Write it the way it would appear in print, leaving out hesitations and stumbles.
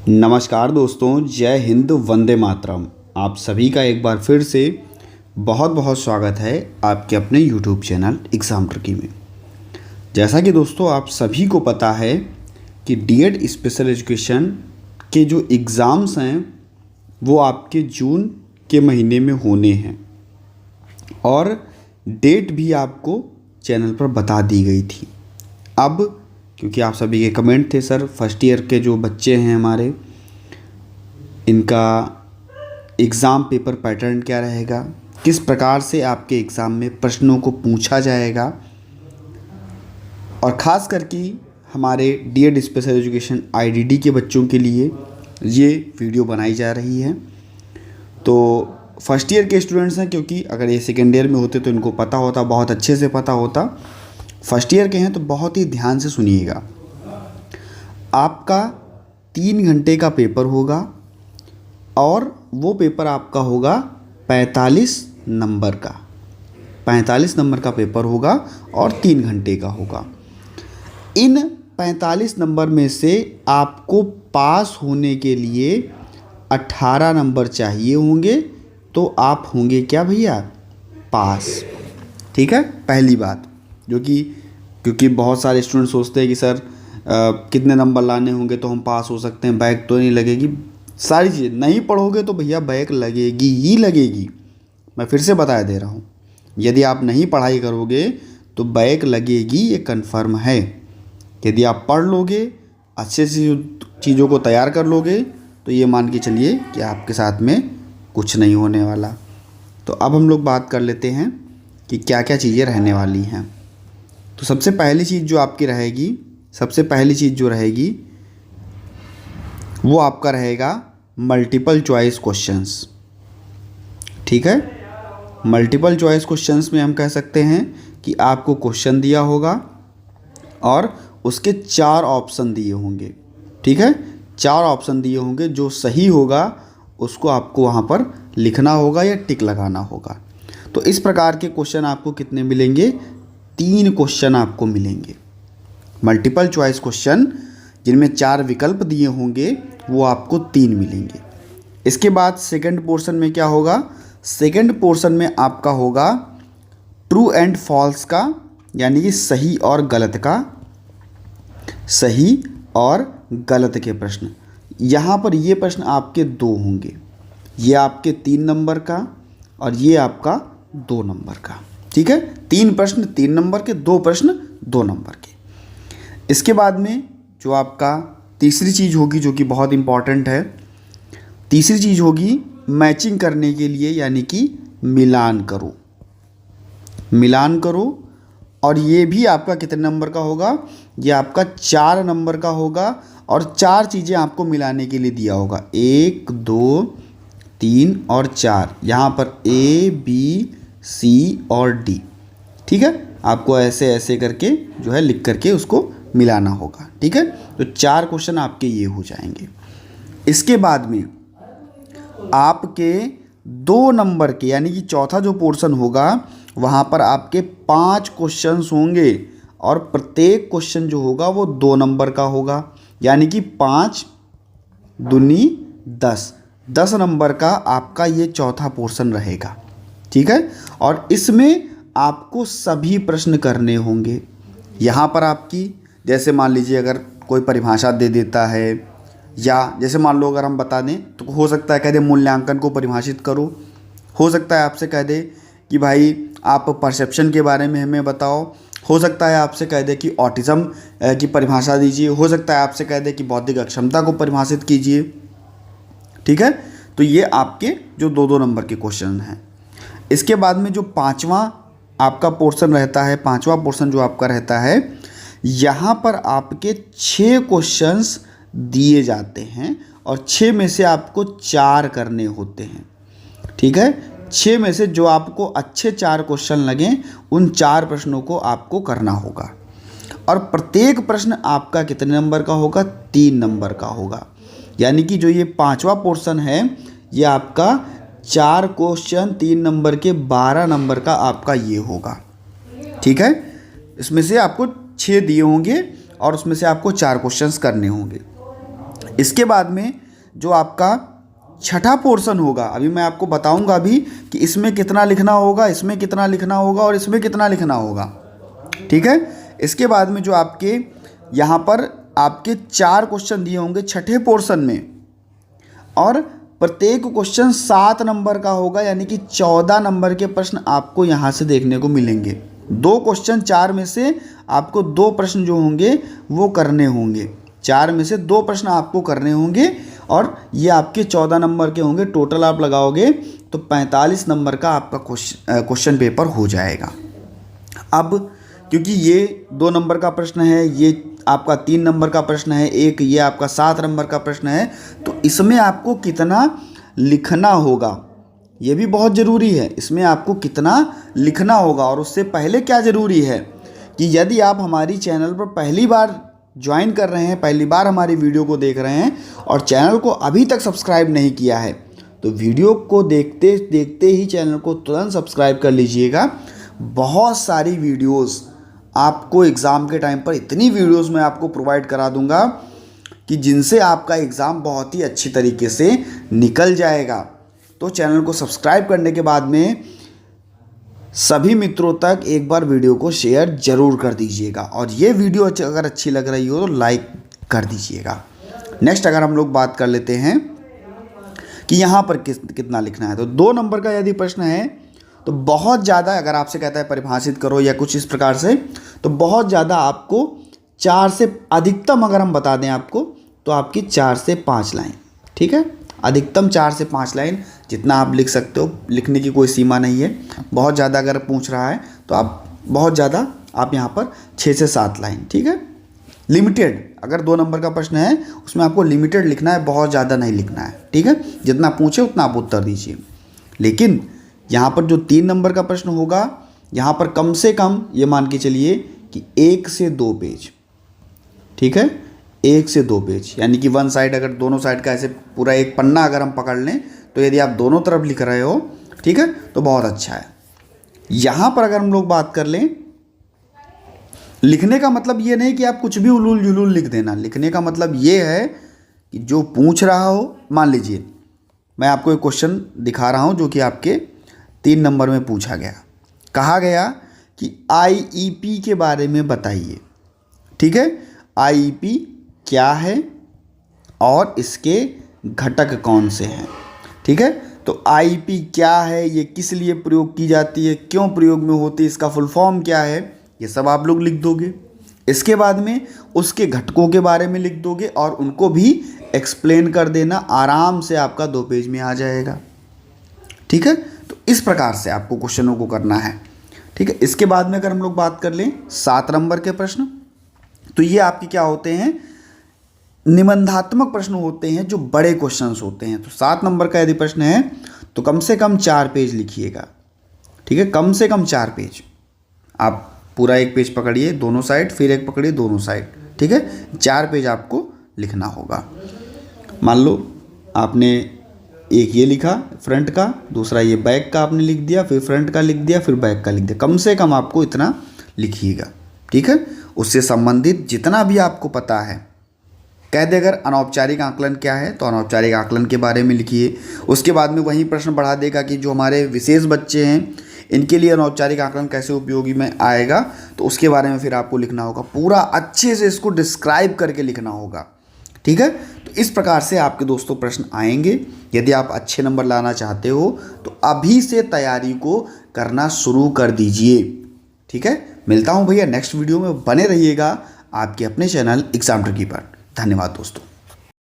नमस्कार दोस्तों, जय हिंद, वंदे मातरम। आप सभी का एक बार फिर से बहुत बहुत स्वागत है आपके अपने YouTube चैनल एग्ज़ाम ट्रिकी में। जैसा कि दोस्तों आप सभी को पता है कि डीएड स्पेशल एजुकेशन के जो एग्ज़ाम्स हैं वो आपके जून के महीने में होने हैं और डेट भी आपको चैनल पर बता दी गई थी। अब क्योंकि आप सभी के कमेंट थे, सर फर्स्ट ईयर के जो बच्चे हैं हमारे, इनका एग्ज़ाम पेपर पैटर्न क्या रहेगा, किस प्रकार से आपके एग्ज़ाम में प्रश्नों को पूछा जाएगा, और ख़ास करके हमारे डीएड स्पेशल एजुकेशन आईडीडी के बच्चों के लिए ये वीडियो बनाई जा रही है। तो फर्स्ट ईयर के स्टूडेंट्स हैं, क्योंकि अगर ये सेकेंड ईयर में होते तो इनको पता होता, बहुत अच्छे से पता होता। फर्स्ट ईयर के हैं तो बहुत ही ध्यान से सुनिएगा। आपका 3 घंटे का पेपर होगा और वो पेपर आपका होगा 45 नंबर का। 45 नंबर का पेपर होगा और 3 घंटे का होगा। इन 45 नंबर में से आपको पास होने के लिए 18 नंबर चाहिए होंगे, तो आप होंगे क्या भैया, पास। ठीक है, पहली बात जो कि क्योंकि बहुत सारे स्टूडेंट सोचते हैं कि सर कितने नंबर लाने होंगे तो हम पास हो सकते हैं, बैक तो नहीं लगेगी। सारी चीज़ें नहीं पढ़ोगे तो भैया बैक लगेगी ही लगेगी। मैं फिर से बता दे रहा हूँ, यदि आप नहीं पढ़ाई करोगे तो बैक लगेगी, ये कन्फर्म है। यदि आप पढ़ लोगे, अच्छे से चीज़ों को तैयार कर लोगे, तो ये मान के चलिए कि आपके साथ में कुछ नहीं होने वाला। तो अब हम लोग बात कर लेते हैं कि क्या क्या चीज़ें रहने वाली हैं। तो सबसे पहली चीज़ जो आपकी रहेगी, वो आपका रहेगा मल्टीपल चॉइस क्वेश्चंस। ठीक है, मल्टीपल चॉइस क्वेश्चंस में हम कह सकते हैं कि आपको क्वेश्चन दिया होगा और उसके 4 ऑप्शन दिए होंगे। ठीक है, 4 ऑप्शन दिए होंगे, जो सही होगा उसको आपको वहाँ पर लिखना होगा या टिक लगाना होगा। तो इस प्रकार के क्वेश्चन आपको कितने मिलेंगे, 3 क्वेश्चन आपको मिलेंगे। मल्टीपल चॉइस क्वेश्चन जिनमें 4 विकल्प दिए होंगे वो आपको 3 मिलेंगे। इसके बाद सेकंड पोर्शन में क्या होगा, सेकंड पोर्शन में आपका होगा ट्रू एंड फॉल्स का, यानी कि सही और गलत का, सही और गलत के प्रश्न। यहाँ पर ये प्रश्न आपके 2 होंगे, ये आपके 3 नंबर का और ये आपका 2 नंबर का। ठीक है, 3 प्रश्न 3 नंबर के, 2 प्रश्न 2 नंबर के। इसके बाद में जो आपका तीसरी चीज़ होगी, जो कि बहुत इम्पॉर्टेंट है, तीसरी चीज़ होगी मैचिंग करने के लिए, यानी कि मिलान करो। मिलान करो, और ये भी आपका कितने नंबर का होगा, ये आपका 4 नंबर का होगा और 4 चीज़ें आपको मिलाने के लिए दिया होगा, 1 2 3 और 4। यहाँ पर A B C और D। ठीक है, आपको ऐसे ऐसे करके जो है लिख करके उसको मिलाना होगा। ठीक है, तो 4 क्वेश्चन आपके ये हो जाएंगे। इसके बाद में आपके 2 नंबर के, यानी कि चौथा जो पोर्शन होगा, वहाँ पर आपके 5 क्वेश्चंस होंगे और प्रत्येक क्वेश्चन जो होगा वो 2 नंबर का होगा, यानी कि 5 दूनी 10, 10 नंबर का आपका ये चौथा पोर्शन रहेगा। ठीक है, और इसमें आपको सभी प्रश्न करने होंगे। यहाँ पर आपकी, जैसे मान लीजिए अगर कोई परिभाषा दे देता है, या जैसे मान लो अगर हम बता दें तो हो सकता है कह दे मूल्यांकन को परिभाषित करो, हो सकता है आपसे कह दे कि भाई आप परसेप्शन के बारे में हमें बताओ, हो सकता है आपसे कह दे कि ऑटिज़म की परिभाषा दीजिए, हो सकता है आपसे कह दे कि बौद्धिक अक्षमता को परिभाषित कीजिए। ठीक है, तो ये आपके जो 2-2 नंबर के क्वेश्चन हैं। इसके बाद में जो 5वां आपका पोर्शन रहता है, 5वां पोर्शन जो आपका रहता है, यहाँ पर आपके 6 क्वेश्चंस दिए जाते हैं और 6 में से आपको 4 करने होते हैं। ठीक है, 6 में से जो आपको अच्छे 4 क्वेश्चन लगें, उन 4 प्रश्नों को आपको करना होगा। और प्रत्येक प्रश्न आपका कितने नंबर का होगा, 3 नंबर का होगा। यानी कि जो ये 5वां पोर्शन है, ये आपका 4 क्वेश्चन 3 नंबर के 12 नंबर का आपका ये होगा। ठीक है, इसमें से आपको 6 दिए होंगे और उसमें से आपको 4 क्वेश्चंस करने होंगे। इसके बाद में जो आपका छठा पोर्शन होगा, अभी मैं आपको बताऊंगा अभी कि इसमें कितना लिखना होगा, इसमें कितना लिखना होगा और इसमें कितना लिखना होगा, ठीक है। इसके बाद में जो आपके यहाँ पर आपके 4 क्वेश्चन दिए होंगे छठे पोर्शन में, और प्रत्येक क्वेश्चन 7 नंबर का होगा, यानी कि 14 नंबर के प्रश्न आपको यहाँ से देखने को मिलेंगे। 2 क्वेश्चन 4 में से आपको 2 प्रश्न जो होंगे वो करने होंगे, 4 में से 2 प्रश्न आपको करने होंगे, और ये आपके 14 नंबर के होंगे। टोटल आप लगाओगे तो 45 नंबर का आपका क्वेश्चन पेपर हो जाएगा। अब क्योंकि ये 2 नंबर का प्रश्न है, ये आपका 3 नंबर का प्रश्न है, एक ये आपका 7 नंबर का प्रश्न है, तो इसमें आपको कितना लिखना होगा ये भी बहुत ज़रूरी है। इसमें आपको कितना लिखना होगा, और उससे पहले क्या ज़रूरी है कि यदि आप हमारी चैनल पर पहली बार ज्वाइन कर रहे हैं, पहली बार हमारी वीडियो को देख रहे हैं और चैनल को अभी तक सब्सक्राइब नहीं किया है, तो वीडियो को देखते देखते ही चैनल को तुरंत सब्सक्राइब कर लीजिएगा। बहुत सारी वीडियोस आपको एग्ज़ाम के टाइम पर, इतनी वीडियोस मैं आपको प्रोवाइड करा दूंगा कि जिनसे आपका एग्ज़ाम बहुत ही अच्छी तरीके से निकल जाएगा। तो चैनल को सब्सक्राइब करने के बाद में सभी मित्रों तक एक बार वीडियो को शेयर ज़रूर कर दीजिएगा, और ये वीडियो अगर अच्छी लग रही हो तो लाइक कर दीजिएगा। नेक्स्ट अगर हम लोग बात कर लेते हैं कि यहाँ पर कितना लिखना है, तो 2 नंबर का यदि प्रश्न है तो बहुत ज़्यादा, अगर आपसे कहता है परिभाषित करो या कुछ इस प्रकार से, तो बहुत ज़्यादा आपको 4 से, अधिकतम अगर हम बता दें आपको तो आपकी 4 से 5 लाइन, ठीक है। अधिकतम 4 से 5 लाइन जितना आप लिख सकते हो, लिखने की कोई सीमा नहीं है। बहुत ज़्यादा अगर पूछ रहा है तो आप बहुत ज़्यादा आप यहाँ पर 6 से 7 लाइन, ठीक है। लिमिटेड, अगर 2 नंबर का प्रश्न है उसमें आपको लिमिटेड लिखना है, बहुत ज़्यादा नहीं लिखना है, ठीक है। जितना पूछे उतना आप उत्तर दीजिए। लेकिन यहाँ पर जो 3 नंबर का प्रश्न होगा, यहाँ पर कम से कम ये मान के चलिए कि 1 से 2 पेज, ठीक है, 1 से 2 पेज, यानी कि 1 साइड, अगर दोनों साइड का ऐसे पूरा एक पन्ना अगर हम पकड़ लें, तो यदि आप दोनों तरफ लिख रहे हो, ठीक है, तो बहुत अच्छा है। यहाँ पर अगर हम लोग बात कर लें, लिखने का मतलब ये नहीं कि आप कुछ भी उलूल जुलूल लिख देना। लिखने का मतलब ये है कि जो पूछ रहा हो, मान लीजिए मैं आपको एक क्वेश्चन दिखा रहा हूँ जो कि आपके 3 नंबर में पूछा गया। कहा गया कि आईईपी के बारे में बताइए, ठीक है। आईईपी क्या है और इसके घटक कौन से हैं, ठीक है। तो आईईपी क्या है, ये किस लिए प्रयोग की जाती है, क्यों प्रयोग में होती है, इसका फुल फॉर्म क्या है, ये सब आप लोग लिख दोगे। इसके बाद में उसके घटकों के बारे में लिख दोगे और उनको भी एक्सप्लेन कर देना, आराम से आपका 2 पेज में आ जाएगा, ठीक है। तो इस प्रकार से आपको क्वेश्चनों को करना है, ठीक है। इसके बाद में अगर हम लोग बात कर लें 7 नंबर के प्रश्न, तो ये आपके क्या होते हैं, निबंधात्मक प्रश्न होते हैं, जो बड़े क्वेश्चंस होते हैं। तो 7 नंबर का यदि प्रश्न है तो कम से कम 4 पेज लिखिएगा, ठीक है, कम से कम 4 पेज। आप पूरा एक पेज पकड़िए दोनों साइड, फिर एक पकड़िए दोनों साइड, ठीक है, 4 पेज आपको लिखना होगा। मान लो आपने एक ये लिखा फ्रंट का, दूसरा ये बैक का आपने लिख दिया, फिर फ्रंट का लिख दिया, फिर बैक का लिख दिया। कम से कम आपको इतना लिखिएगा, ठीक है। उससे संबंधित जितना भी आपको पता है, कह दे अगर अनौपचारिक आकलन क्या है तो अनौपचारिक आकलन के बारे में लिखिए। उसके बाद में वही प्रश्न बढ़ा देगा कि जो हमारे विशेष बच्चे हैं इनके लिए अनौपचारिक आकलन कैसे उपयोगी में आएगा, तो उसके बारे में फिर आपको लिखना होगा। पूरा अच्छे से इसको डिस्क्राइब करके लिखना होगा, ठीक है। तो इस प्रकार से आपके दोस्तों प्रश्न आएंगे। यदि आप अच्छे नंबर लाना चाहते हो तो अभी से तैयारी को करना शुरू कर दीजिए, ठीक है। मिलता हूँ भैया नेक्स्ट वीडियो में, बने रहिएगा आपके अपने चैनल एग्जाम ट्रिकी पर। धन्यवाद दोस्तों।